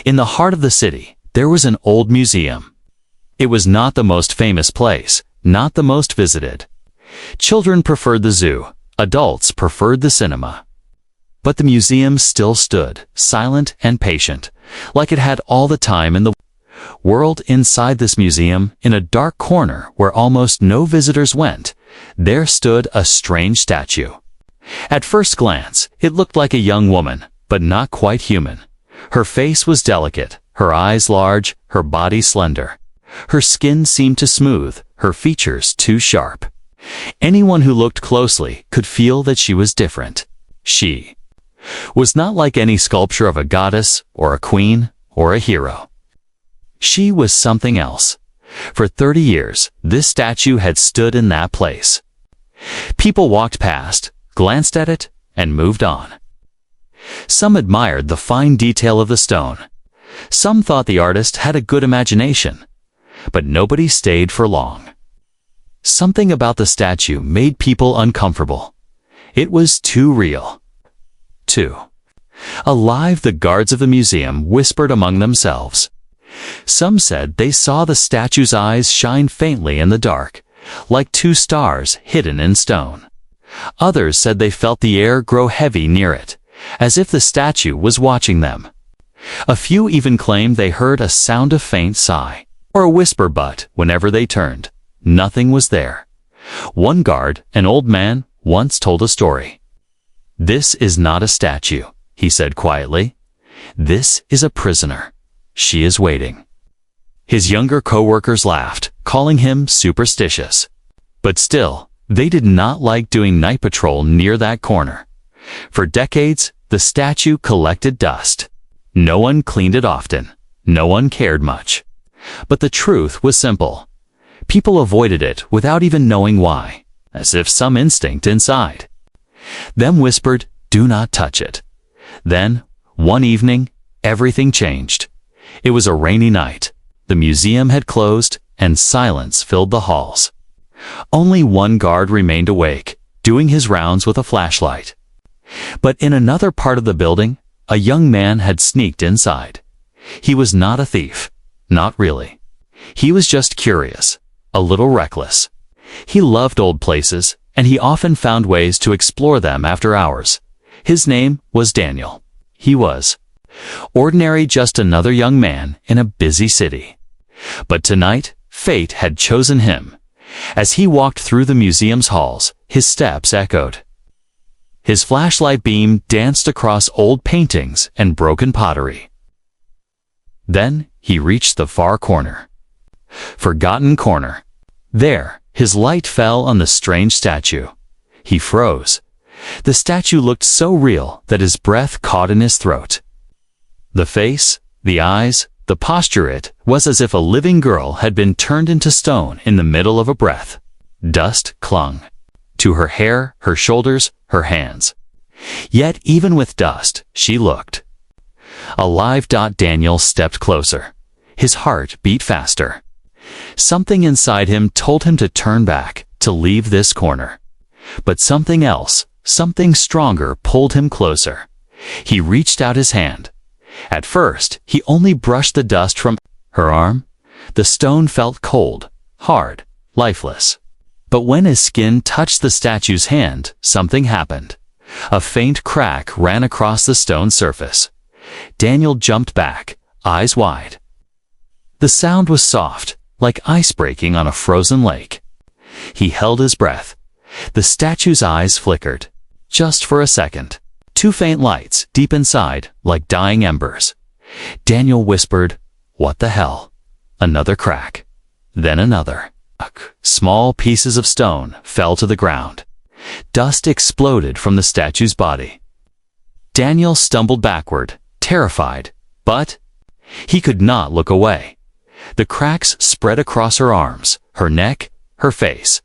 In the heart of the city, there was an old museum. It was not the most famous place, not the most visited. Children preferred the zoo, adults preferred the cinema. But the museum still stood, silent and patient, like it had all the time in the world. Inside this museum, in a dark corner where almost no visitors went, there stood a strange statue. At first glance, it looked like a young woman, but not quite human. Her face was delicate, her eyes large, her body slender. Her skin seemed too smooth, her features too sharp. Anyone who looked closely could feel that she was different. She was not like any sculpture of a goddess, or a queen, or a hero. She was something else. For 30 years, this statue had stood in that place. People walked past, glanced at it, and moved on. Some admired the fine detail of the stone. Some thought the artist had a good imagination. But nobody stayed for long. Something about the statue made people uncomfortable. It was too real. Too alive. The guards of the museum whispered among themselves. Some said they saw the statue's eyes shine faintly in the dark, like two stars hidden in stone. Others said they felt the air grow heavy near it, as if the statue was watching them. A few even claimed they heard a sound of faint sigh, or a whisper, but whenever they turned, nothing was there. One guard, an old man, once told a story. "This is not a statue," he said quietly. "This is a prisoner. She is waiting." His younger co-workers laughed, calling him superstitious. But still, they did not like doing night patrol near that corner. For decades, the statue collected dust. No one cleaned it often. No one cared much. But the truth was simple. People avoided it without even knowing why, as if some instinct inside them whispered, "Do not touch it." Then, one evening, everything changed. It was a rainy night. The museum had closed, and silence filled the halls. Only one guard remained awake, doing his rounds with a flashlight. But in another part of the building, a young man had sneaked inside. He was not a thief. Not really. He was just curious, a little reckless. He loved old places, and he often found ways to explore them after hours. His name was Daniel. He was ordinary, just another young man in a busy city. But tonight, fate had chosen him. As he walked through the museum's halls, his steps echoed. His flashlight beam danced across old paintings and broken pottery. Then he reached the far corner. Forgotten corner. There, his light fell on the strange statue. He froze. The statue looked so real that his breath caught in his throat. The face, the eyes, the posture, it was as if a living girl had been turned into stone in the middle of a breath. Dust clung to her hair, her shoulders, her hands. Yet even with dust, she looked alive. Daniel stepped closer. His heart beat faster. Something inside him told him to turn back, to leave this corner. But something else, something stronger, pulled him closer. He reached out his hand. At first, he only brushed the dust from her arm. The stone felt cold, hard, lifeless. But when his skin touched the statue's hand, something happened. A faint crack ran across the stone surface. Daniel jumped back, eyes wide. The sound was soft, like ice breaking on a frozen lake. He held his breath. The statue's eyes flickered. Just for a second. Two faint lights, deep inside, like dying embers. Daniel whispered, "What the hell?" Another crack. Then another. Small pieces of stone fell to the ground. Dust exploded from the statue's body. Daniel stumbled backward, terrified, but he could not look away. The cracks spread across her arms, her neck, her face.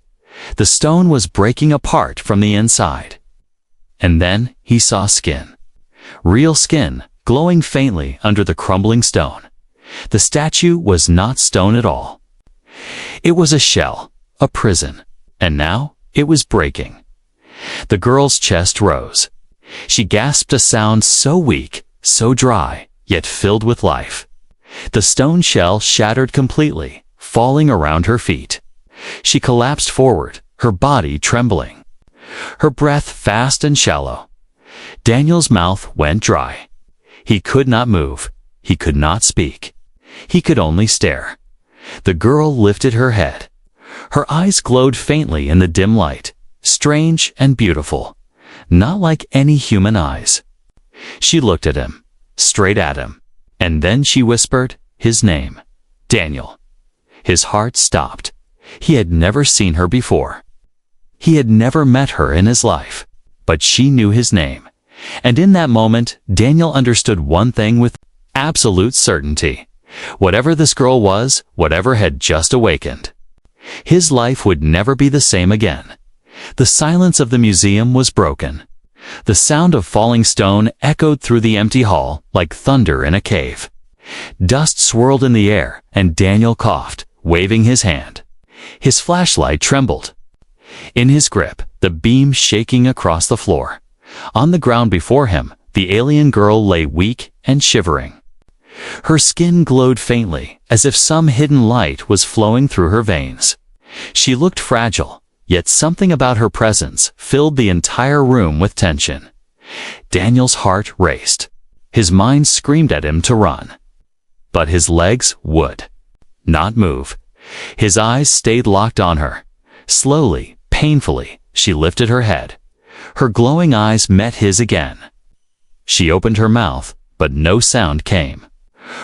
The stone was breaking apart from the inside. And then he saw skin. Real skin, glowing faintly under the crumbling stone. The statue was not stone at all. It was a shell, a prison, and now it was breaking. The girl's chest rose. She gasped a sound so weak, so dry, yet filled with life. The stone shell shattered completely, falling around her feet. She collapsed forward, her body trembling, her breath fast and shallow. Daniel's mouth went dry. He could not move. He could not speak. He could only stare. The girl lifted her head. Her eyes glowed faintly in the dim light, strange and beautiful, not like any human eyes. She looked at him, straight at him, and then she whispered his name, Daniel. His heart stopped. He had never seen her before. He had never met her in his life, but she knew his name. And in that moment, Daniel understood one thing with absolute certainty. Whatever this girl was, whatever had just awakened, his life would never be the same again. The silence of the museum was broken. The sound of falling stone echoed through the empty hall like thunder in a cave. Dust swirled in the air, and Daniel coughed, waving his hand. His flashlight trembled in his grip, the beam shaking across the floor. On the ground before him, the alien girl lay weak and shivering. Her skin glowed faintly, as if some hidden light was flowing through her veins. She looked fragile, yet something about her presence filled the entire room with tension. Daniel's heart raced. His mind screamed at him to run. But his legs would not move. His eyes stayed locked on her. Slowly, painfully, she lifted her head. Her glowing eyes met his again. She opened her mouth, but no sound came.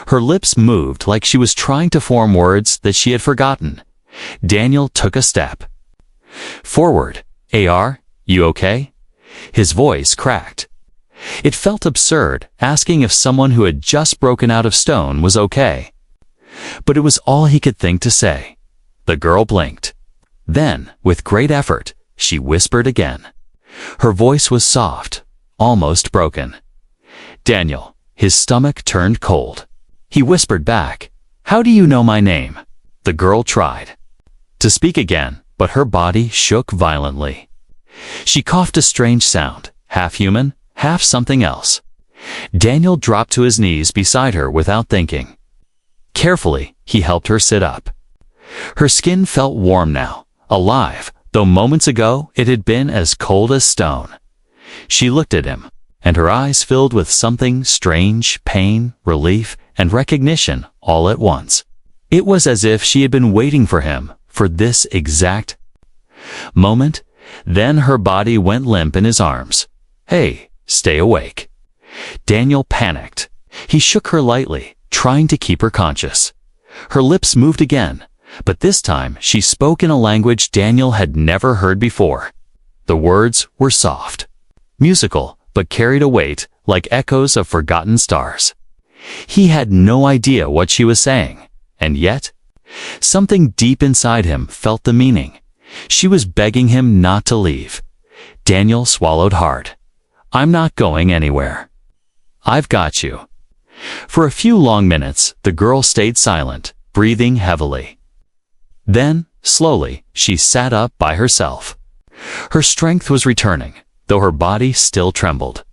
Her lips moved like she was trying to form words that she had forgotten. Daniel took a step forward. "AR, you okay?" His voice cracked. It felt absurd, asking if someone who had just broken out of stone was okay. But it was all he could think to say. The girl blinked. Then, with great effort, she whispered again. Her voice was soft, almost broken. Daniel, his stomach turned cold. He whispered back, "How do you know my name?" The girl tried to speak again, but her body shook violently. She coughed a strange sound, half human, half something else. Daniel dropped to his knees beside her without thinking. Carefully, he helped her sit up. Her skin felt warm now, alive, though moments ago it had been as cold as stone. She looked at him, and her eyes filled with something strange, pain, relief, and recognition all at once. It was as if she had been waiting for him, for this exact moment. Then her body went limp in his arms. "Hey, stay awake." Daniel panicked. He shook her lightly, trying to keep her conscious. Her lips moved again, but this time she spoke in a language Daniel had never heard before. The words were soft, musical, but carried a weight like echoes of forgotten stars. He had no idea what she was saying, and yet, something deep inside him felt the meaning. She was begging him not to leave. Daniel swallowed hard. "I'm not going anywhere. I've got you." For a few long minutes, the girl stayed silent, breathing heavily. Then, slowly, she sat up by herself. Her strength was returning, though her body still trembled.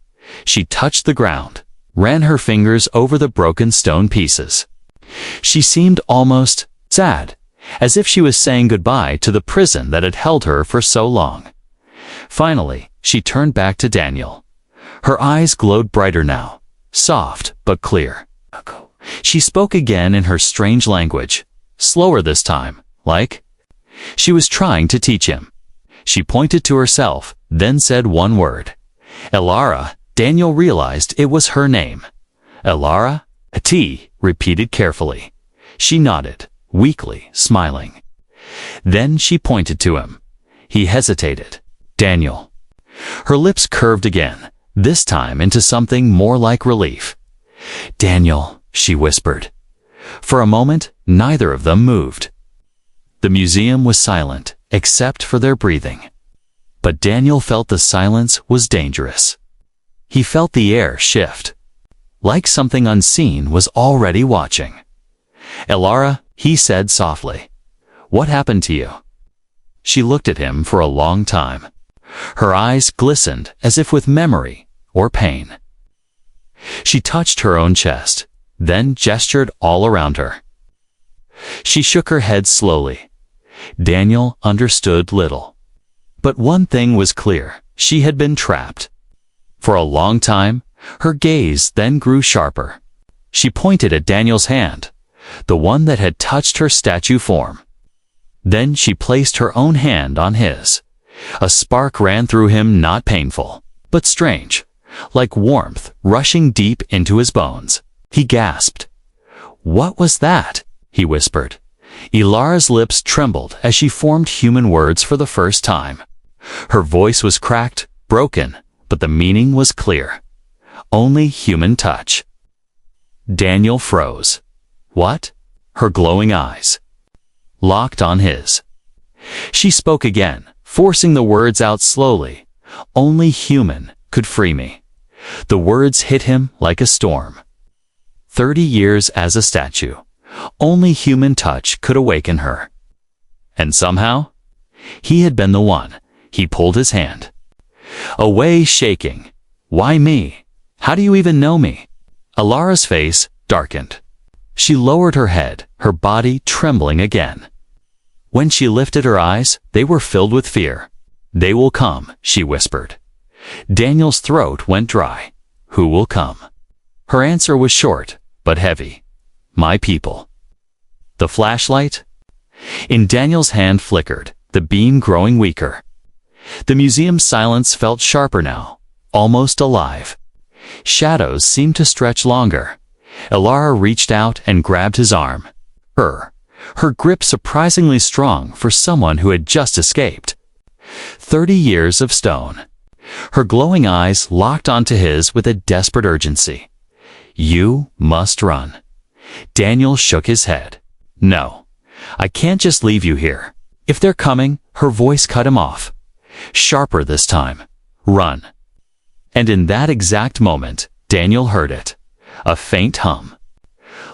She touched the ground, ran her fingers over the broken stone pieces. She seemed almost sad, as if she was saying goodbye to the prison that had held her for so long. Finally, she turned back to Daniel. Her eyes glowed brighter now, soft but clear. She spoke again in her strange language, slower this time, like she was trying to teach him. She pointed to herself, then said one word. "Elara." Daniel realized it was her name. "Elara?" T repeated carefully. She nodded, weakly, smiling. Then she pointed to him. He hesitated. "Daniel." Her lips curved again, this time into something more like relief. "Daniel," she whispered. For a moment, neither of them moved. The museum was silent, except for their breathing. But Daniel felt the silence was dangerous. He felt the air shift, like something unseen was already watching. "Elara," he said softly, "what happened to you?" She looked at him for a long time. Her eyes glistened as if with memory or pain. She touched her own chest, then gestured all around her. She shook her head slowly. Daniel understood little. But one thing was clear: she had been trapped. For a long time, her gaze then grew sharper. She pointed at Daniel's hand, the one that had touched her statue form. Then she placed her own hand on his. A spark ran through him, not painful, but strange, like warmth rushing deep into his bones. He gasped. "What was that?" he whispered. Ilara's lips trembled as she formed human words for the first time. Her voice was cracked, broken, but the meaning was clear. Only human touch. Daniel froze. What? Her glowing eyes locked on his. She spoke again, forcing the words out slowly. "Only human could free me." The words hit him like a storm. 30 years as a statue. Only human touch could awaken her. And somehow, he had been the one. He pulled his hand away, shaking. "Why me? How do you even know me?" Ilara's face darkened. She lowered her head, her body trembling again. When she lifted her eyes, they were filled with fear. "They will come," she whispered. Daniel's throat went dry. "Who will come?" Her answer was short, but heavy. "My people." The flashlight in Daniel's hand flickered, the beam growing weaker. The museum's silence felt sharper now, almost alive. Shadows seemed to stretch longer. Ilara reached out and grabbed his arm. Her grip surprisingly strong for someone who had just escaped. 30 years of stone. Her glowing eyes locked onto his with a desperate urgency. "You must run." Daniel shook his head. "No, I can't just leave you here. If they're coming," her voice cut him off. Sharper this time. "Run." And in that exact moment, Daniel heard it. A faint hum.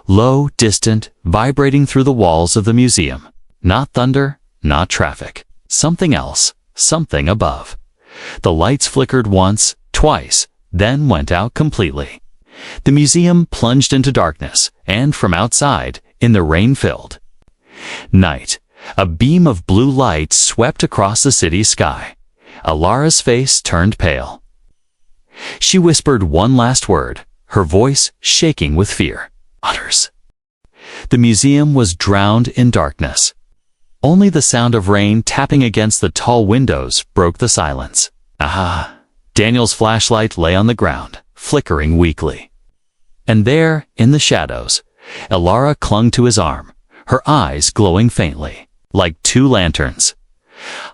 Low, distant, vibrating through the walls of the museum. Not thunder, not traffic. Something else, something above. The lights flickered once, twice, then went out completely. The museum plunged into darkness, and from outside, in the rain-filled night, a beam of blue light swept across the city's sky. Ilara's face turned pale. She whispered one last word, her voice shaking with fear. "Otters." The museum was drowned in darkness. Only the sound of rain tapping against the tall windows broke the silence. Aha! Daniel's flashlight lay on the ground, flickering weakly. And there, in the shadows, Ilara clung to his arm, her eyes glowing faintly, like two lanterns.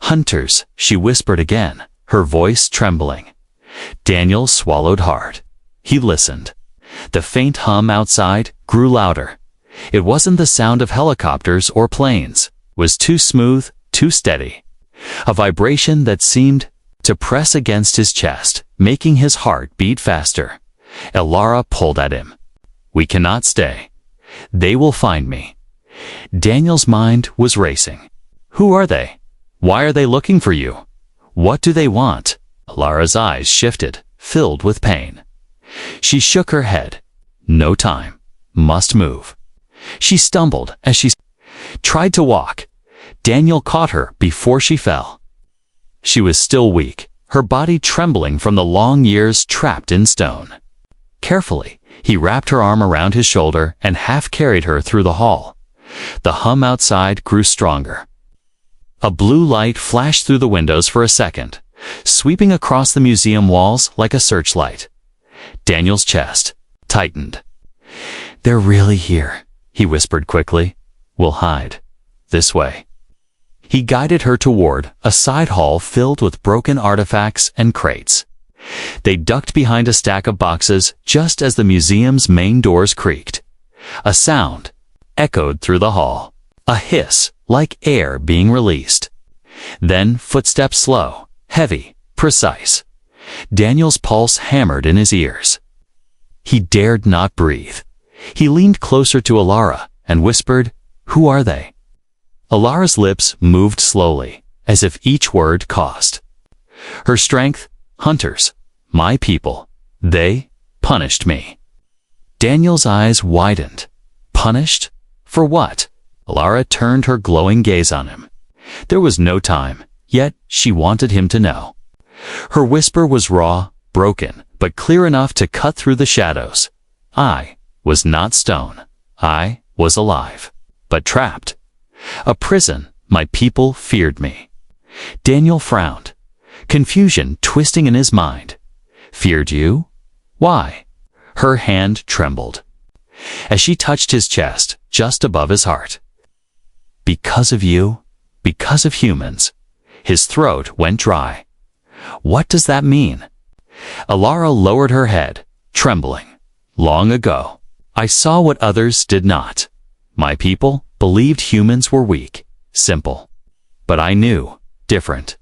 "Hunters," she whispered again, her voice trembling. Daniel swallowed hard. He listened. The faint hum outside grew louder. It wasn't the sound of helicopters or planes. It was too smooth, too steady. A vibration that seemed to press against his chest, making his heart beat faster. Ilara pulled at him. "We cannot stay. They will find me." Daniel's mind was racing. "Who are they? Why are they looking for you? What do they want?" Ilara's eyes shifted, filled with pain. She shook her head. No time. Must move. She stumbled as she tried to walk. Daniel caught her before she fell. She was still weak, her body trembling from the long years trapped in stone. Carefully, he wrapped her arm around his shoulder and half-carried her through the hall. The hum outside grew stronger. A blue light flashed through the windows for a second, sweeping across the museum walls like a searchlight. Daniel's chest tightened. "They're really here," he whispered quickly. "We'll hide. This way." He guided her toward a side hall filled with broken artifacts and crates. They ducked behind a stack of boxes just as the museum's main doors creaked. A sound echoed through the hall, a hiss like air being released. Then footsteps slow, heavy, precise. Daniel's pulse hammered in his ears. He dared not breathe. He leaned closer to Ilara and whispered, "Who are they?" Ilara's lips moved slowly, as if each word cost. Her strength, "Hunters, my people. They, punished me. Daniel's eyes widened. Punished? For what? Alara turned her glowing gaze on him. There was no time, yet she wanted him to know. Her whisper was raw, broken, but clear enough to cut through the shadows. I was not stone. I was alive, but trapped. A prison. My people feared me. Daniel frowned, confusion twisting in his mind. Feared you? Why? Her hand trembled as she touched his chest, just above his heart. Because of you, because of humans. His throat went dry. What does that mean? Alara lowered her head, trembling. Long ago, I saw what others did not. My people believed humans were weak, simple. But I knew different.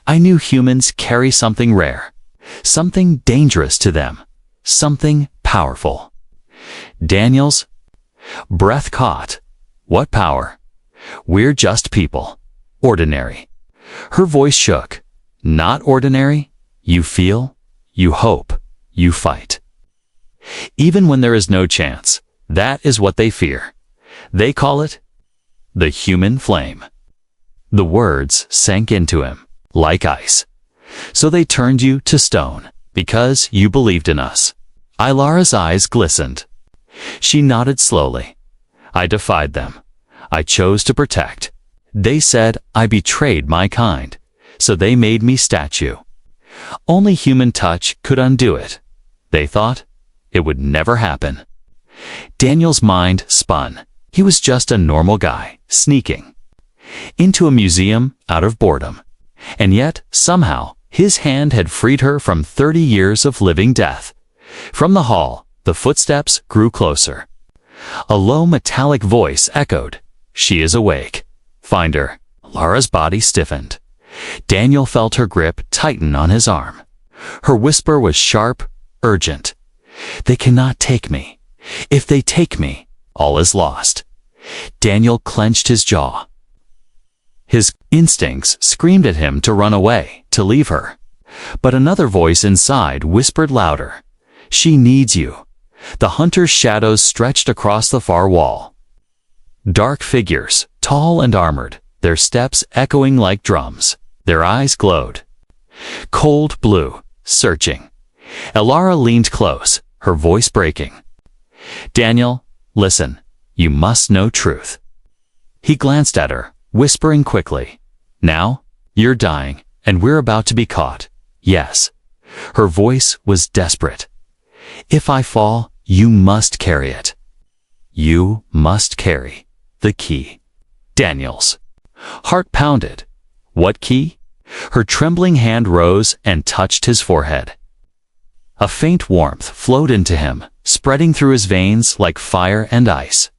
I knew humans carry something rare, something dangerous to them, something powerful. Daniel's breath caught. What power? We're just people. Ordinary. Her voice shook. Not ordinary. You feel, you hope, you fight. Even when there is no chance, that is what they fear. They call it the human flame. The words sank into him, like ice. So they turned you to stone, because you believed in us. Ilara's eyes glistened. She nodded slowly. I defied them. I chose to protect. They said I betrayed my kind, so they made me statue. Only human touch could undo it. They thought it would never happen. Daniel's mind spun. He was just a normal guy, sneaking into a museum out of boredom. And yet, somehow, his hand had freed her from 30 years of living death. From the hall, the footsteps grew closer. A low metallic voice echoed, "She is awake. Find her." Lara's body stiffened. Daniel felt her grip tighten on his arm. Her whisper was sharp, urgent. "They cannot take me. If they take me, all is lost." Daniel clenched his jaw. His instincts screamed at him to run away, to leave her. But another voice inside whispered louder, "She needs you." The hunter's shadows stretched across the far wall. Dark figures, tall and armored, their steps echoing like drums. Their eyes glowed. Cold blue, searching. Alara leaned close, her voice breaking. "Daniel, listen. You must know truth." He glanced at her, whispering quickly, "Now, you're dying, and we're about to be caught. Yes." Her voice was desperate. "If I fall, you must carry it. You must carry the key." Daniel's heart pounded. What key? Her trembling hand rose and touched his forehead. A faint warmth flowed into him, spreading through his veins like fire and ice.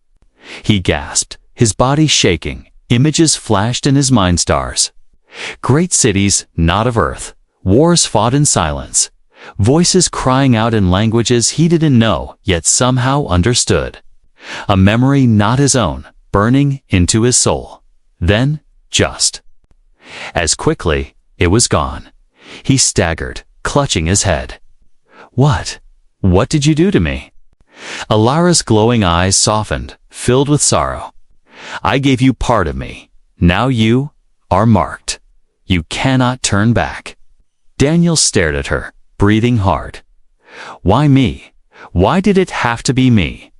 He gasped, his body shaking. Images flashed in his mind stars. Great cities, not of earth. Wars fought in silence. Voices crying out in languages he didn't know, yet somehow understood. A memory not his own, burning into his soul. Then, just as quickly, it was gone. He staggered, clutching his head. What? What did you do to me?" Alara's glowing eyes softened, filled with sorrow. "I gave you part of me. Now you are marked. You cannot turn back." Daniel stared at her, breathing hard. "Why me? Why did it have to be me?"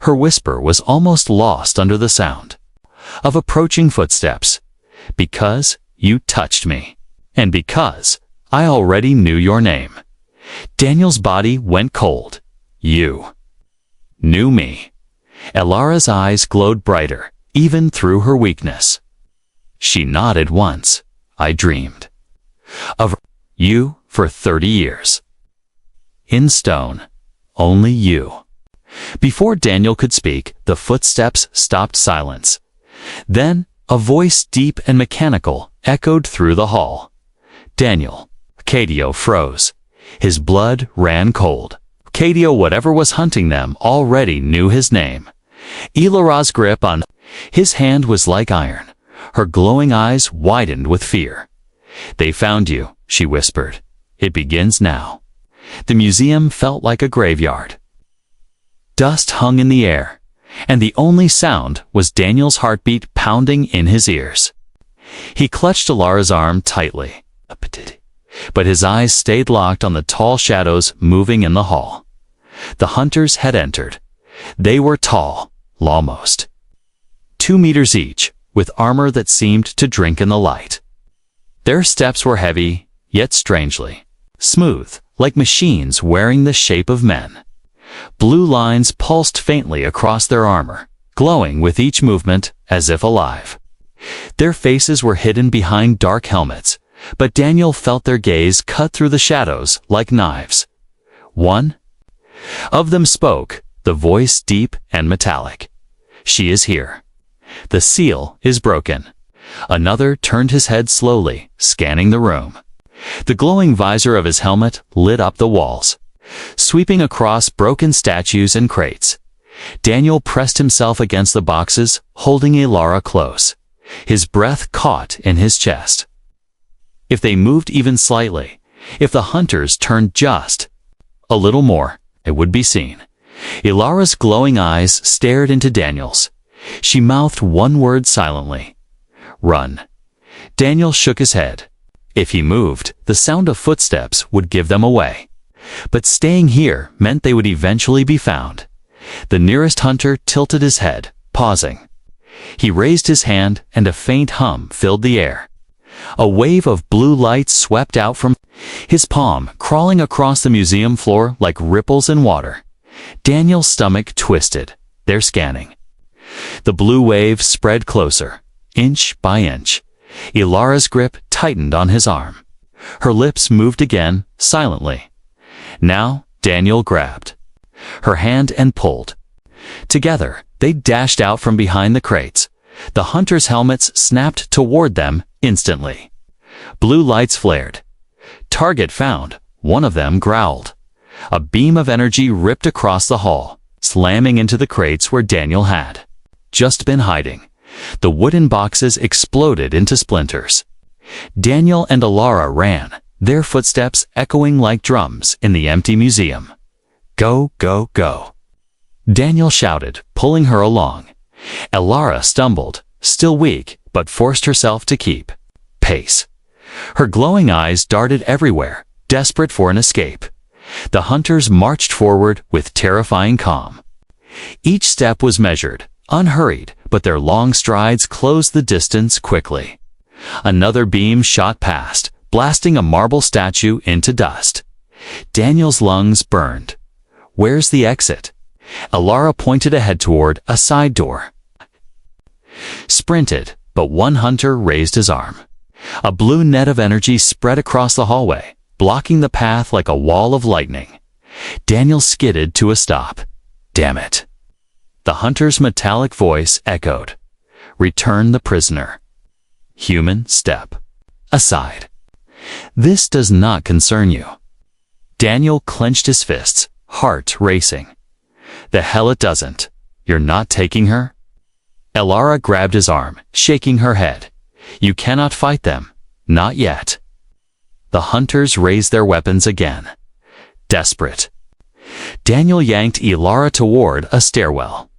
Her whisper was almost lost under the sound of approaching footsteps. "Because you touched me. And because I already knew your name." Daniel's body went cold. "You knew me." Alara's eyes glowed brighter, even through her weakness. She nodded once. "I dreamed of you for 30 years. In stone. Only you." Before Daniel could speak, the footsteps stopped silence. Then, a voice deep and mechanical echoed through the hall. "Daniel." Cadio froze. His blood ran cold. Cadio, whatever was hunting them, already knew his name. Ilara's grip on his hand was like iron. Her glowing eyes widened with fear. "They found you," she whispered. "It begins now." The museum felt like a graveyard. Dust hung in the air, and the only sound was Daniel's heartbeat pounding in his ears. He clutched Alara's arm tightly, but his eyes stayed locked on the tall shadows moving in the hall. The hunters had entered. They were tall, almost 2 meters each, with armor that seemed to drink in the light. Their steps were heavy, yet strangely smooth, like machines wearing the shape of men. Blue lines pulsed faintly across their armor, glowing with each movement as if alive. Their faces were hidden behind dark helmets, but Daniel felt their gaze cut through the shadows like knives. One of them spoke, the voice deep and metallic. "She is here. The seal is broken." Another turned his head slowly, scanning the room. The glowing visor of his helmet lit up the walls, sweeping across broken statues and crates. Daniel pressed himself against the boxes, holding Alara close. His breath caught in his chest. If they moved even slightly, if the hunters turned just a little more, it would be seen. Alara's glowing eyes stared into Daniel's. She mouthed one word silently. "Run." Daniel shook his head. If he moved, the sound of footsteps would give them away. But staying here meant they would eventually be found. The nearest hunter tilted his head, pausing. He raised his hand, and a faint hum filled the air. A wave of blue light swept out from his palm, crawling across the museum floor like ripples in water. Daniel's stomach twisted. They're scanning. The blue wave spread closer, inch by inch. Alara's grip tightened on his arm. Her lips moved again, silently. Now Daniel grabbed her hand and pulled. Together, they dashed out from behind the crates. The hunters' helmets snapped toward them instantly. Blue lights flared. "Target found," one of them growled. A beam of energy ripped across the hall, slamming into the crates where Daniel had just been hiding. The wooden boxes exploded into splinters. Daniel and Alara ran, their footsteps echoing like drums in the empty museum. "Go, go, go!" Daniel shouted, pulling her along. Alara stumbled, still weak, but forced herself to keep pace. Her glowing eyes darted everywhere, desperate for an escape. The hunters marched forward with terrifying calm. Each step was measured, unhurried, but their long strides closed the distance quickly. Another beam shot past, blasting a marble statue into dust. Daniel's lungs burned. "Where's the exit?" Alara pointed ahead toward a side door. Sprinted, but one hunter raised his arm. A blue net of energy spread across the hallway, blocking the path like a wall of lightning. Daniel skidded to a stop. "Damn it." The hunter's metallic voice echoed. "Return the prisoner." Human step aside. "This does not concern you." Daniel clenched his fists, heart racing. "The hell it doesn't. You're not taking her?" Alara grabbed his arm, shaking her head. "You cannot fight them. Not yet." The hunters raised their weapons again. Desperate. Daniel yanked Alara toward a stairwell.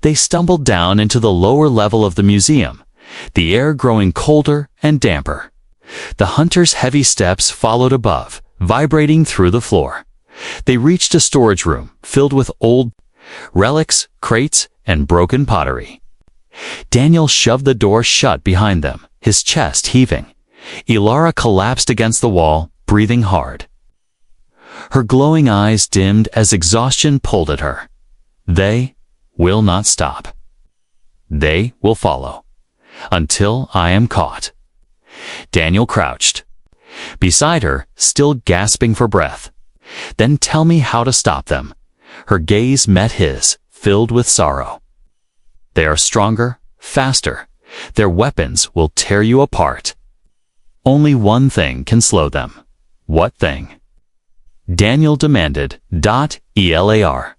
They stumbled down into the lower level of the museum, the air growing colder and damper. The hunters' heavy steps followed above, vibrating through the floor. They reached a storage room filled with old relics, crates, and broken pottery. Daniel shoved the door shut behind them, his chest heaving. Alara collapsed against the wall, breathing hard. Her glowing eyes dimmed as exhaustion pulled at her. "They will not stop. They will follow. Until I am caught." Daniel crouched beside her, still gasping for breath. "Then tell me how to stop them." Her gaze met his, filled with sorrow. "They are stronger, faster. Their weapons will tear you apart. Only one thing can slow them." "What thing?" Daniel demanded. Elar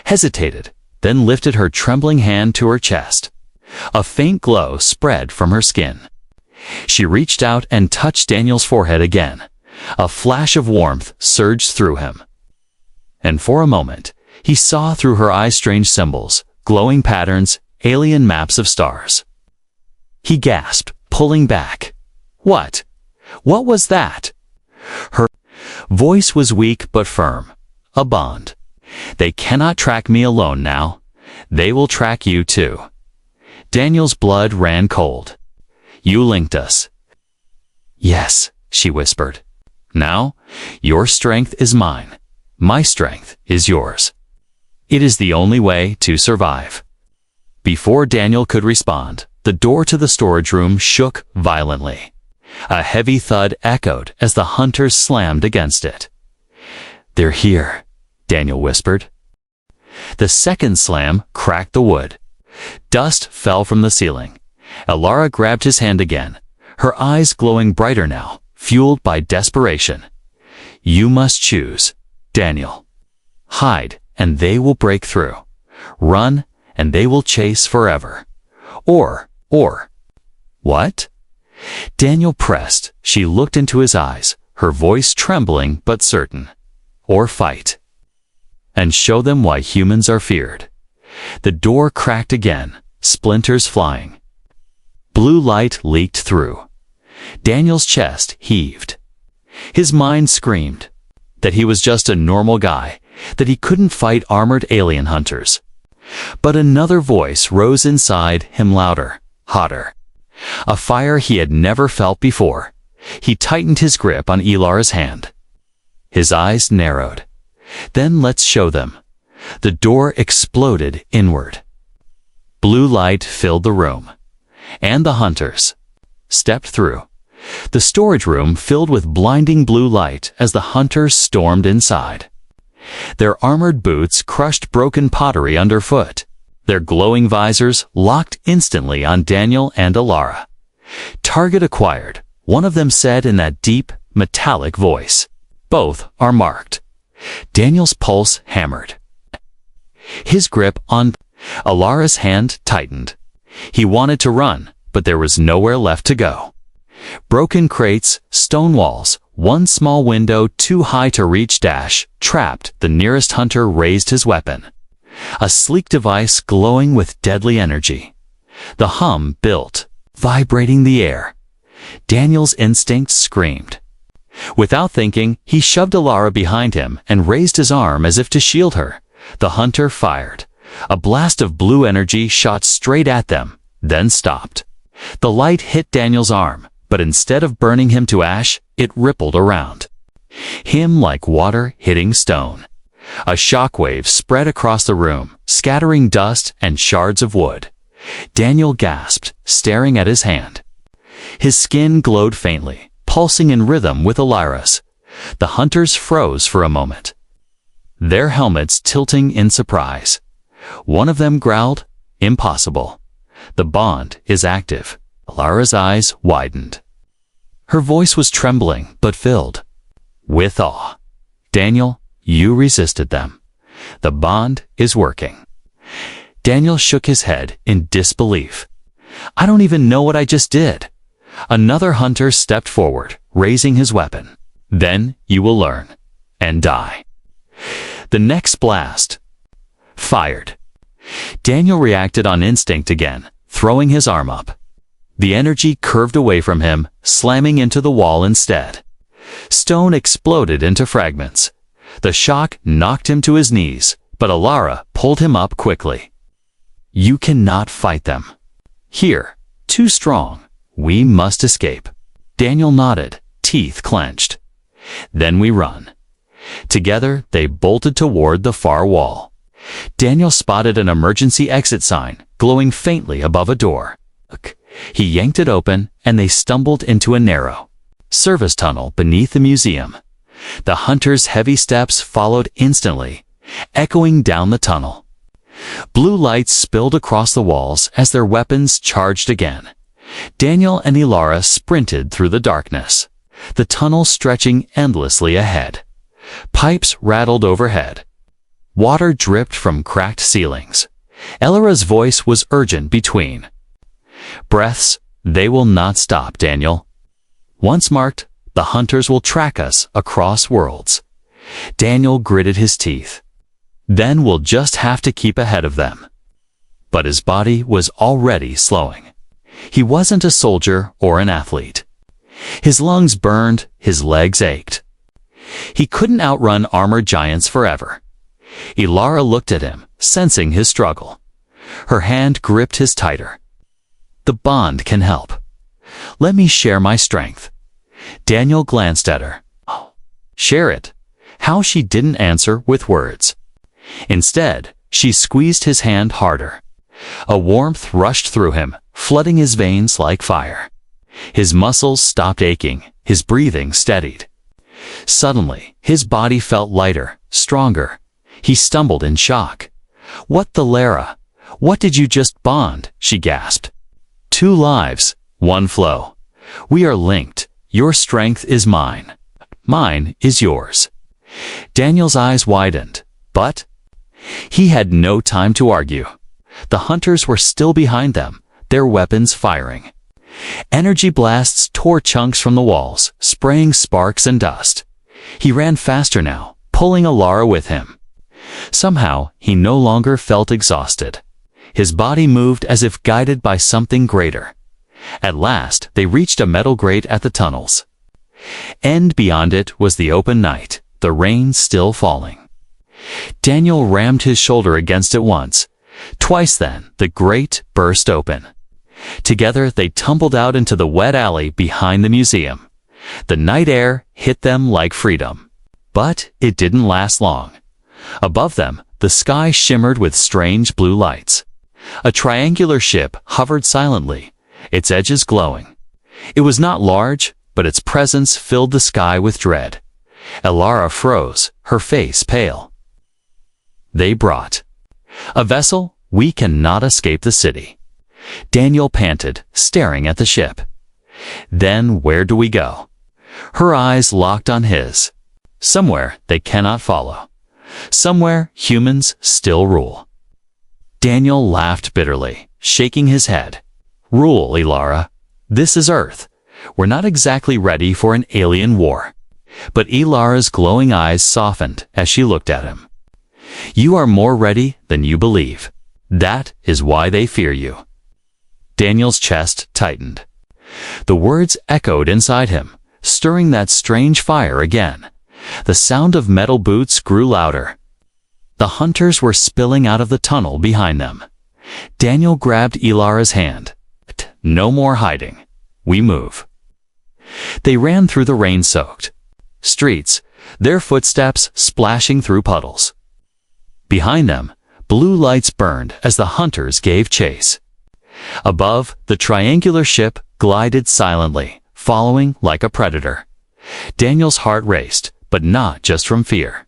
hesitated, then lifted her trembling hand to her chest. A faint glow spread from her skin. She reached out and touched Daniel's forehead again, A flash of warmth surged through him. And for a moment, he saw through her eyes strange symbols, glowing patterns, alien maps of stars. He gasped, pulling back. What? What was that? Her voice was weak but firm. A bond. They cannot track me alone now. They will track you too. Daniel's blood ran cold. You linked us. Yes, she whispered. Now, your strength is mine. My strength is yours. It is the only way to survive. Before Daniel could respond, the door to the storage room shook violently. A heavy thud echoed as the hunters slammed against it. They're here, Daniel whispered. The second slam cracked the wood. Dust fell from the ceiling. Alara grabbed his hand again, her eyes glowing brighter now, fueled by desperation. You must choose, Daniel. Hide, and they will break through. Run, and they will chase forever. Or. What? Daniel pressed. She looked into his eyes, her voice trembling but certain. Or fight. And show them why humans are feared. The door cracked again, splinters flying. Blue light leaked through. Daniel's chest heaved. His mind screamed that he was just a normal guy, that he couldn't fight armored alien hunters. But another voice rose inside him louder, hotter. A fire he had never felt before. He tightened his grip on Ilara's hand. His eyes narrowed. Then let's show them. The door exploded inward. Blue light filled the room. And the hunters stepped through. The storage room filled with blinding blue light as the hunters stormed inside. Their armored boots crushed broken pottery underfoot. Their glowing visors locked instantly on Daniel and Alara. Target acquired, one of them said in that deep, metallic voice. Both are marked. Daniel's pulse hammered. His grip on Alara's hand tightened. He wanted to run, but there was nowhere left to go. Broken crates, stone walls, one small window too high to reach trapped. The nearest hunter raised his weapon. A sleek device glowing with deadly energy. The hum built, vibrating the air. Daniel's instincts screamed. Without thinking, he shoved Alara behind him and raised his arm as if to shield her. The hunter fired. A blast of blue energy shot straight at them, then stopped. The light hit Daniel's arm, but instead of burning him to ash, it rippled around him like water hitting stone. A shockwave spread across the room, scattering dust and shards of wood. Daniel gasped, staring at his hand. His skin glowed faintly, pulsing in rhythm with Alara's. The hunters froze for a moment, their helmets tilting in surprise. One of them growled, "Impossible. The bond is active." Alara's eyes widened. Her voice was trembling but filled with awe. "Daniel, you resisted them. The bond is working." Daniel shook his head in disbelief. "I don't even know what I just did." Another hunter stepped forward, raising his weapon. "Then you will learn and die." The next blast fired. Daniel reacted on instinct again, throwing his arm up. The energy curved away from him, slamming into the wall instead. Stone exploded into fragments. The shock knocked him to his knees, but Alara pulled him up quickly. "You cannot fight them. Here, too strong. We must escape." Daniel nodded, teeth clenched. "Then we run." Together, they bolted toward the far wall. Daniel spotted an emergency exit sign, glowing faintly above a door. He yanked it open, and they stumbled into a narrow service tunnel beneath the museum. The hunters' heavy steps followed instantly, echoing down the tunnel. Blue lights spilled across the walls as their weapons charged again. Daniel and Alara sprinted through the darkness, the tunnel stretching endlessly ahead. Pipes rattled overhead. Water dripped from cracked ceilings. Alara's voice was urgent between breaths. "They will not stop, Daniel. Once marked, The hunters will track us across worlds. Daniel gritted his teeth. Then we'll just have to keep ahead of them. But his body was already slowing. He wasn't a soldier or an athlete. His lungs burned, his legs ached. He couldn't outrun armored giants forever. Ilara looked at him, sensing his struggle. Her hand gripped his tighter. The bond can help. Let me share my strength. Daniel glanced at her. Oh, share it. How she didn't answer with words. Instead, she squeezed his hand harder. A warmth rushed through him, flooding his veins like fire. His muscles stopped aching, his breathing steadied. Suddenly, his body felt lighter, stronger. He stumbled in shock. What the Lara? What did you just bond? She gasped. 2 lives, 1 flow. We are linked. Your strength is mine. Mine is yours. Daniel's eyes widened, but he had no time to argue. The hunters were still behind them, their weapons firing. Energy blasts tore chunks from the walls, spraying sparks and dust. He ran faster now, pulling Ilara with him. Somehow, he no longer felt exhausted. His body moved as if guided by something greater. At last, they reached a metal grate at the tunnels. And beyond it was the open night, the rain still falling. Daniel rammed his shoulder against it once. Twice then, the grate burst open. Together, they tumbled out into the wet alley behind the museum. The night air hit them like freedom. But it didn't last long. Above them, the sky shimmered with strange blue lights. A triangular ship hovered silently, its edges glowing. It was not large, but its presence filled the sky with dread. Ilara froze, her face pale. They brought a vessel. We cannot escape the city. Daniel panted, staring at the ship. Then where do we go? Her eyes locked on his. Somewhere they cannot follow. Somewhere humans still rule. Daniel laughed bitterly, shaking his head. Rule, Ilara. This is Earth. We're not exactly ready for an alien war. But Ilara's glowing eyes softened as she looked at him. You are more ready than you believe. That is why they fear you. Daniel's chest tightened. The words echoed inside him, stirring that strange fire again. The sound of metal boots grew louder. The hunters were spilling out of the tunnel behind them. Daniel grabbed Ilara's hand. No more hiding. We move. They ran through the rain-soaked streets, their footsteps splashing through puddles. Behind them, blue lights burned as the hunters gave chase. Above, the triangular ship glided silently, following like a predator. Daniel's heart raced, but not just from fear.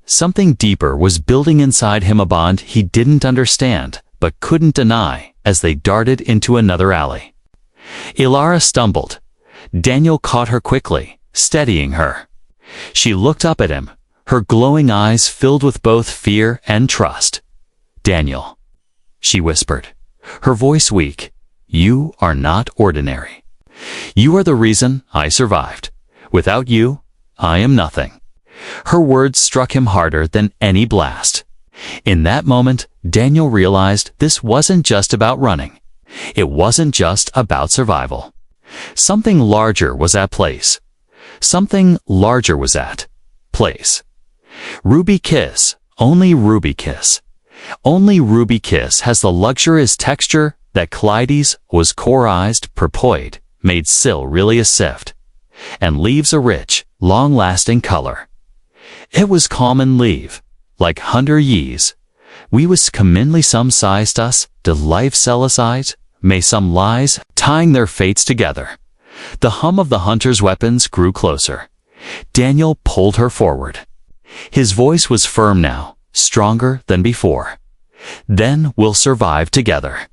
Something deeper was building inside him, a bond he didn't understand, but couldn't deny, as they darted into another alley. Ilara stumbled. Daniel caught her quickly, steadying her. She looked up at him, her glowing eyes filled with both fear and trust. Daniel, she whispered, her voice weak, you are not ordinary. You are the reason I survived. Without you, I am nothing. Her words struck him harder than any blast. In that moment, Daniel realized this wasn't just about running. It wasn't just about survival. Something larger was at place. Something larger was at place. Ruby Kiss, only Ruby Kiss. Only Ruby Kiss has the luxurious texture that Clydes was corized, perpoid, made still really a sift, and leaves a rich, long-lasting color. It was common leave, like 100 years. We was commonly some sized us, de life celicide, may some lies, tying their fates together. The hum of the hunter's weapons grew closer. Daniel pulled her forward. His voice was firm now, stronger than before. Then we'll survive together.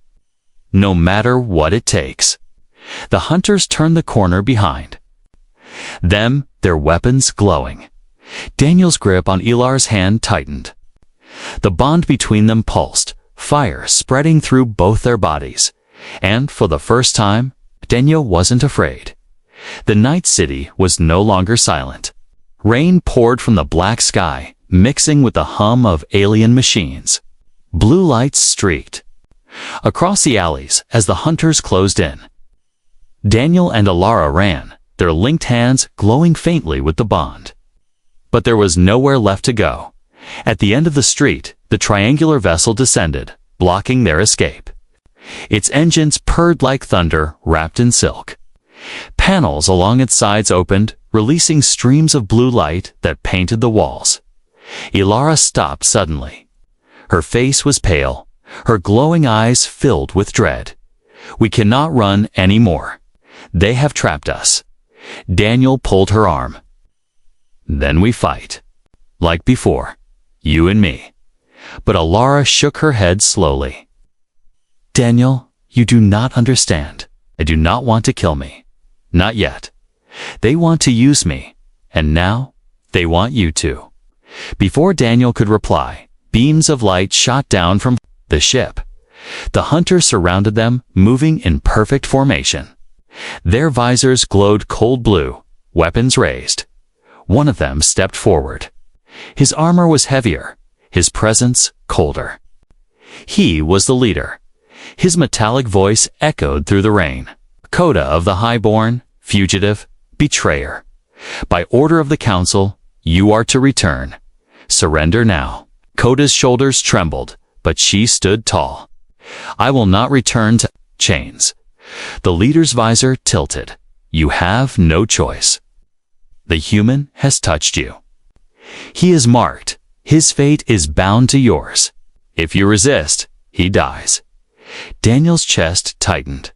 No matter what it takes. The hunters turned the corner behind them, their weapons glowing. Daniel's grip on Ilara's hand tightened. The bond between them pulsed, fire spreading through both their bodies. And for the first time, Daniel wasn't afraid. The night city was no longer silent. Rain poured from the black sky, mixing with the hum of alien machines. Blue lights streaked across the alleys as the hunters closed in. Daniel and Alara ran, their linked hands glowing faintly with the bond. But there was nowhere left to go. At the end of the street, the triangular vessel descended, blocking their escape. Its engines purred like thunder wrapped in silk. Panels along its sides opened, releasing streams of blue light that painted the walls. Alara stopped suddenly. Her face was pale, her glowing eyes filled with dread. "We cannot run anymore. They have trapped us." Daniel pulled her arm. "Then we fight. Like before, you and me." But Alara shook her head slowly. "Daniel, you do not understand. They do not want to kill me. Not yet. They want to use me, and now they want you to." Before Daniel could reply, beams of light shot down from the ship. The hunters surrounded them, moving in perfect formation. Their visors glowed cold blue, weapons raised. One of them stepped forward. His armor was heavier, his presence colder. He was the leader. His metallic voice echoed through the rain. "Coda of the Highborn, fugitive, betrayer. By order of the council, you are to return. Surrender now." Coda's shoulders trembled, but she stood tall. "I will not return to chains." The leader's visor tilted. "You have no choice. The human has touched you. He is marked. His fate is bound to yours. If you resist, he dies." Daniel's chest tightened.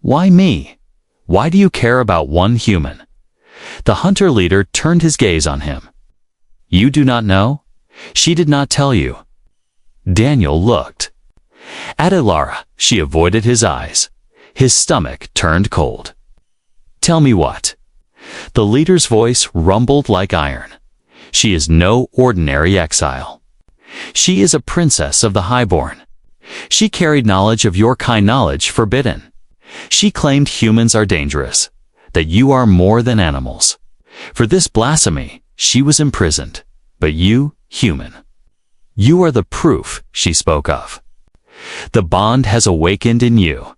"Why me? Why do you care about one human?" The hunter leader turned his gaze on him. "You do not know? She did not tell you." Daniel looked. At Alara, she avoided his eyes. His stomach turned cold. "Tell me what?" The leader's voice rumbled like iron. "She is no ordinary exile. She is a princess of the Highborn. She carried knowledge of your kind, knowledge forbidden. She claimed humans are dangerous, that you are more than animals. For this blasphemy, she was imprisoned. But you, human. You are the proof she spoke of. The bond has awakened in you."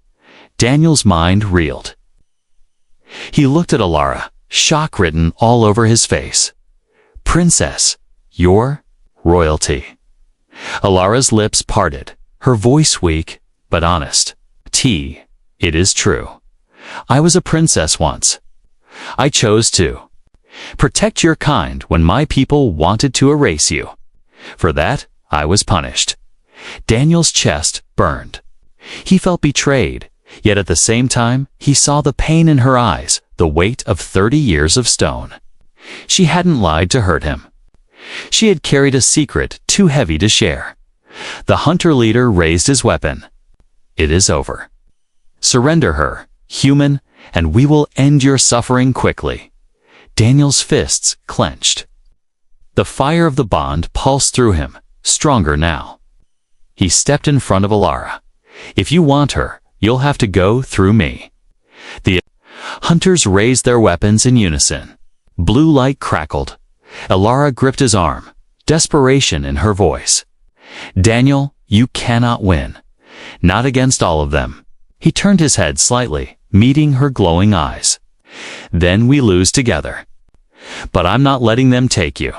Daniel's mind reeled. He looked at Alara, shock written all over his face. "Princess, your royalty." Alara's lips parted, her voice weak but honest. "It is true. I was a princess once. I chose to protect your kind when my people wanted to erase you. For that, I was punished." Daniel's chest burned. He felt betrayed, yet at the same time, he saw the pain in her eyes, the weight of 30 years of stone. She hadn't lied to hurt him. She had carried a secret too heavy to share. The hunter leader raised his weapon. "It is over. Surrender her, human, and we will end your suffering quickly." Daniel's fists clenched. The fire of the bond pulsed through him, stronger now. He stepped in front of Alara. "If you want her, you'll have to go through me." The hunters raised their weapons in unison. Blue light crackled. Alara gripped his arm, desperation in her voice. "Daniel, you cannot win. Not against all of them." He turned his head slightly, meeting her glowing eyes. "Then we lose together. But I'm not letting them take you."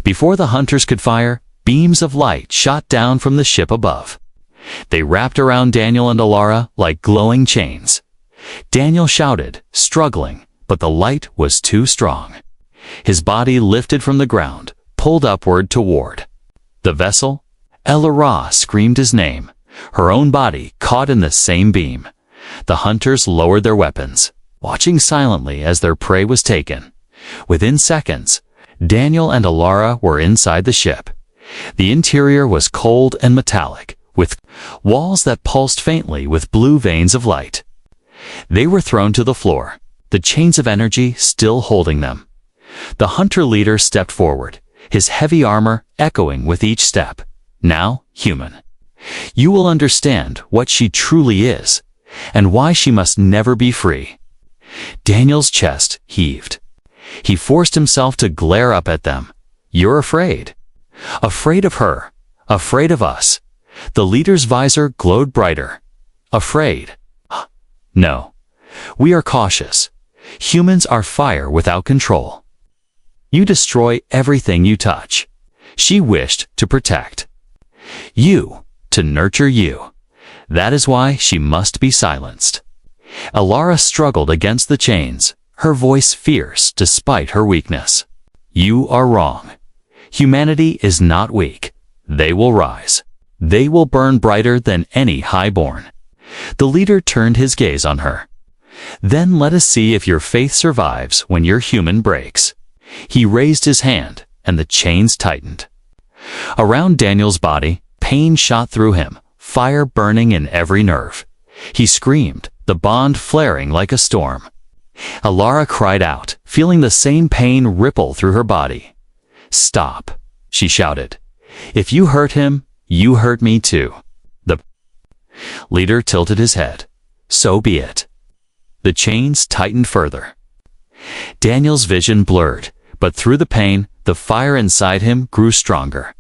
Before the hunters could fire, beams of light shot down from the ship above. They wrapped around Daniel and Alara like glowing chains. Daniel shouted, struggling, but the light was too strong. His body lifted from the ground, pulled upward toward the vessel. Alara screamed his name, her own body caught in the same beam. The hunters lowered their weapons, watching silently as their prey was taken. Within seconds, Daniel and Alara were inside the ship. The interior was cold and metallic, with walls that pulsed faintly with blue veins of light. They were thrown to the floor, the chains of energy still holding them. The hunter leader stepped forward, his heavy armor echoing with each step. "Now, human, you will understand what she truly is, and why she must never be free." Daniel's chest heaved. He forced himself to glare up at them. "You're afraid. Afraid of her. Afraid of us." The leader's visor glowed brighter. "Afraid? No. We are cautious. Humans are fire without control. You destroy everything you touch." She wished to protect. You, to nurture you. That is why she must be silenced. Alara struggled against the chains, her voice fierce despite her weakness. "You are wrong. Humanity is not weak. They will rise. They will burn brighter than any highborn." The leader turned his gaze on her. "Then let us see if your faith survives when your human breaks." He raised his hand, and the chains tightened. Around Daniel's body, pain shot through him, fire burning in every nerve. He screamed, the bond flaring like a storm. Alara cried out, feeling the same pain ripple through her body. "Stop," she shouted. "If you hurt him, you hurt me too." The leader tilted his head. "So be it." The chains tightened further. Daniel's vision blurred, but through the pain, the fire inside him grew stronger.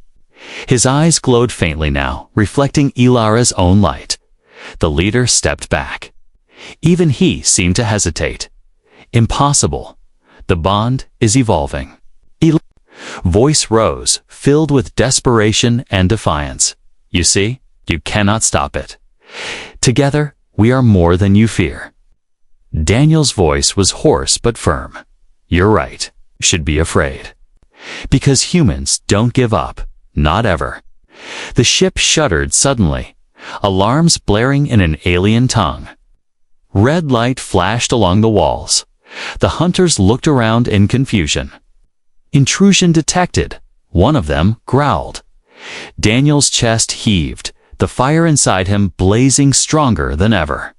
His eyes glowed faintly now, reflecting Alara's own light. The leader stepped back. Even he seemed to hesitate. "Impossible. The bond is evolving." Voice rose, filled with desperation and defiance. "You see, you cannot stop it. Together, we are more than you fear." Daniel's voice was hoarse but firm. "You're right. You should be afraid. Because humans don't give up. Not ever." The ship shuddered suddenly, alarms blaring in an alien tongue. Red light flashed along the walls. The hunters looked around in confusion. "Intrusion detected," one of them growled. Daniel's chest heaved, the fire inside him blazing stronger than ever.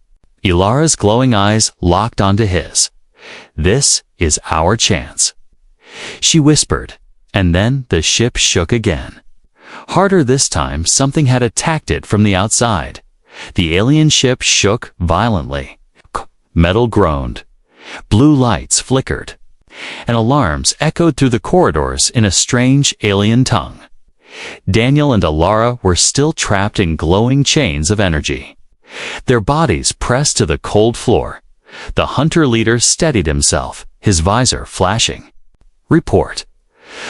Alara's glowing eyes locked onto his. "This is our chance," she whispered, and then the ship shook again. Harder this time, something had attacked it from the outside. The alien ship shook violently. Metal groaned. Blue lights flickered, and alarms echoed through the corridors in a strange alien tongue. Daniel and Alara were still trapped in glowing chains of energy. Their bodies pressed to the cold floor. The hunter leader steadied himself, his visor flashing. "Report."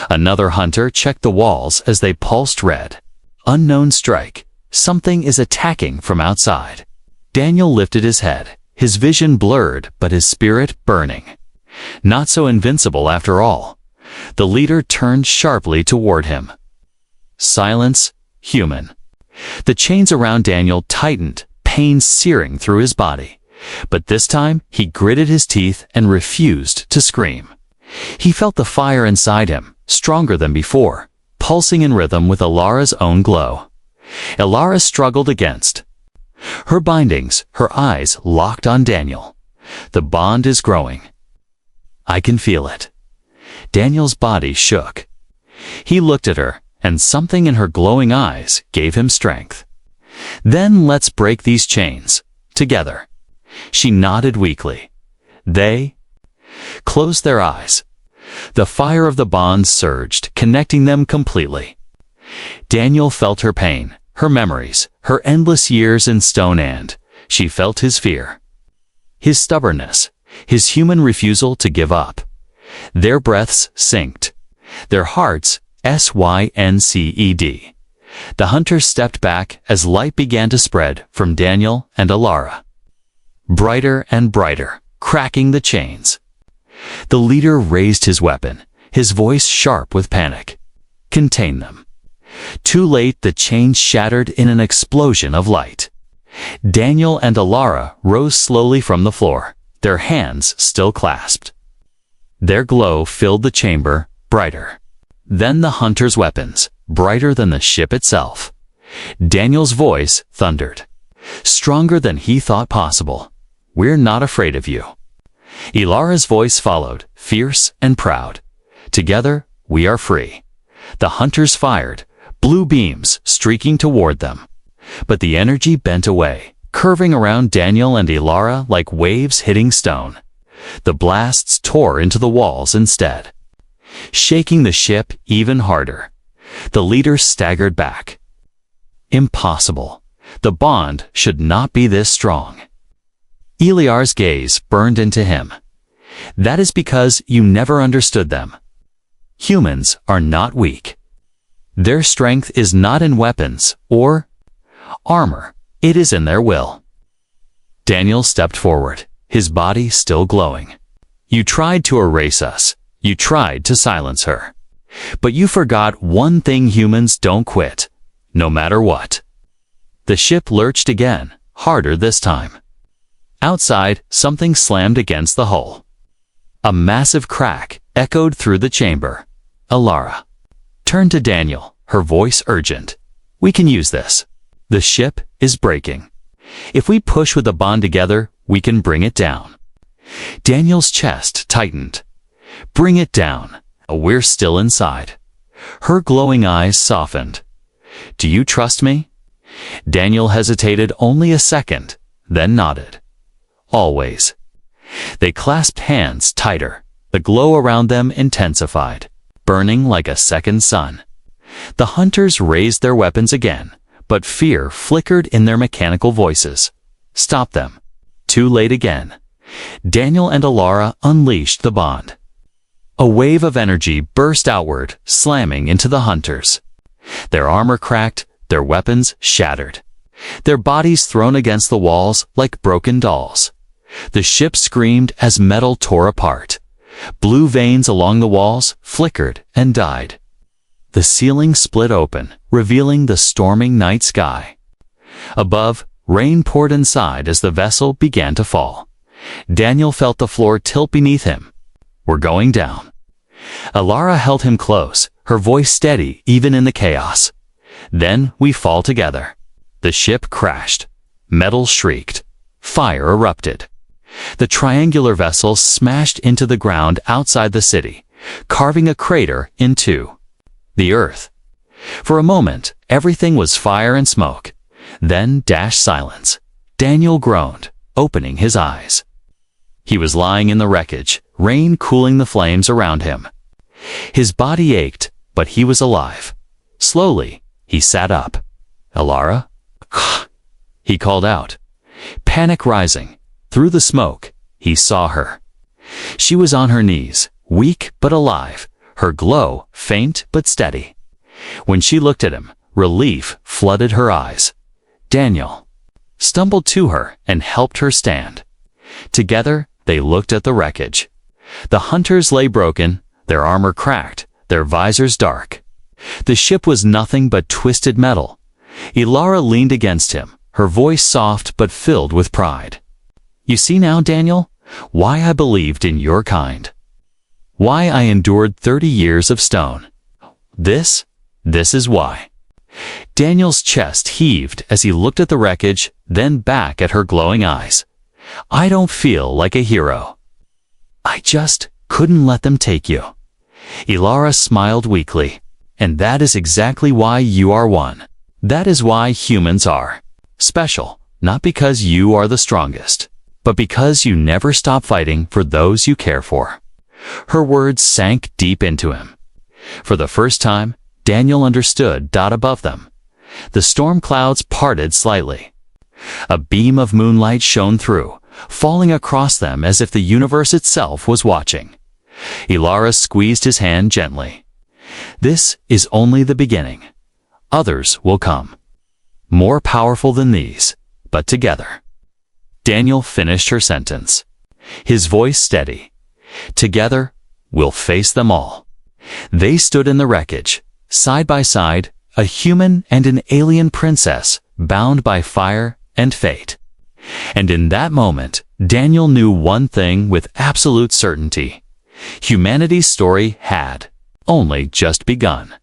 Another hunter checked the walls as they pulsed red. "Unknown strike. Something is attacking from outside." Daniel lifted his head, his vision blurred but his spirit burning. Not so invincible after all. The leader turned sharply toward him. "Silence, human." The chains around Daniel tightened, pain searing through his body. But this time, he gritted his teeth and refused to scream. He felt the fire inside him, stronger than before, pulsing in rhythm with Alara's own glow. Alara struggled against her bindings, her eyes locked on Daniel. "The bond is growing. I can feel it." Daniel's body shook. He looked at her, and something in her glowing eyes gave him strength. "Then let's break these chains, together." She nodded weakly. They closed their eyes. The fire of the bond surged, connecting them completely. Daniel felt her pain, her memories, her endless years in Stone, and she felt his fear, his stubbornness, his human refusal to give up. Their breaths synced, their hearts synced. The hunters stepped back as light began to spread from Daniel and Alara. Brighter and brighter, cracking the chains. The leader raised his weapon, his voice sharp with panic. "Contain them." Too late, the chains shattered in an explosion of light. Daniel and Alara rose slowly from the floor, their hands still clasped. Their glow filled the chamber, brighter. Then the hunter's weapons, brighter than the ship itself. Daniel's voice thundered, stronger than he thought possible. "We're not afraid of you." Alara's voice followed, fierce and proud. "Together, we are free." The hunters fired, blue beams streaking toward them. But the energy bent away, curving around Daniel and Alara like waves hitting stone. The blasts tore into the walls instead, shaking the ship even harder. The leader staggered back. Impossible. The bond should not be this strong. Eliar's gaze burned into him. That is because you never understood them. Humans are not weak. Their strength is not in weapons or armor. It is in their will. Daniel stepped forward, his body still glowing. You tried to erase us. You tried to silence her. But you forgot one thing: humans don't quit, no matter what. The ship lurched again, harder this time. Outside, something slammed against the hull. A massive crack echoed through the chamber. Alara turned to Daniel, her voice urgent. We can use this. The ship is breaking. If we push with the bond together, we can bring it down. Daniel's chest tightened. Bring it down. We're still inside. Her glowing eyes softened. Do you trust me? Daniel hesitated only a second, then nodded. Always. They clasped hands tighter. The glow around them intensified, burning like a second sun. The hunters raised their weapons again, but fear flickered in their mechanical voices. Stop them. Too late again. Daniel and Alara unleashed the bond. A wave of energy burst outward, slamming into the hunters. Their armor cracked, their weapons shattered. Their bodies thrown against the walls like broken dolls. The ship screamed as metal tore apart. Blue veins along the walls flickered and died. The ceiling split open, revealing the storming night sky. Above, rain poured inside as the vessel began to fall. Daniel felt the floor tilt beneath him. We're going down. Alara held him close, her voice steady even in the chaos. Then we fall together. The ship crashed. Metal shrieked. Fire erupted. The triangular vessel smashed into the ground outside the city, carving a crater in two. The earth. For a moment, everything was fire and smoke. Then dashed silence. Daniel groaned, opening his eyes. He was lying in the wreckage, rain cooling the flames around him. His body ached, but he was alive. Slowly, he sat up. Alara? He called out. Panic rising. Through the smoke, he saw her. She was on her knees, weak but alive, her glow faint but steady. When she looked at him, relief flooded her eyes. Daniel stumbled to her and helped her stand. Together, they looked at the wreckage. The hunters lay broken, their armor cracked, their visors dark. The ship was nothing but twisted metal. Alara leaned against him, her voice soft but filled with pride. You see now, Daniel, why I believed in your kind. Why I endured 30 years of stone. This is why. Daniel's chest heaved as he looked at the wreckage, then back at her glowing eyes. I don't feel like a hero. I just couldn't let them take you. Alara smiled weakly. And that is exactly why you are one. That is why humans are special, not because you are the strongest, but because you never stop fighting for those you care for. Her words sank deep into him. For the first time, Daniel understood dot above them. The storm clouds parted slightly. A beam of moonlight shone through, falling across them as if the universe itself was watching. Alara squeezed his hand gently. This is only the beginning. Others will come. More powerful than these, but together. Daniel finished her sentence, his voice steady. Together, we'll face them all. They stood in the wreckage, side by side, a human and an alien princess, bound by fire and fate. And in that moment, Daniel knew one thing with absolute certainty. Humanity's story had only just begun.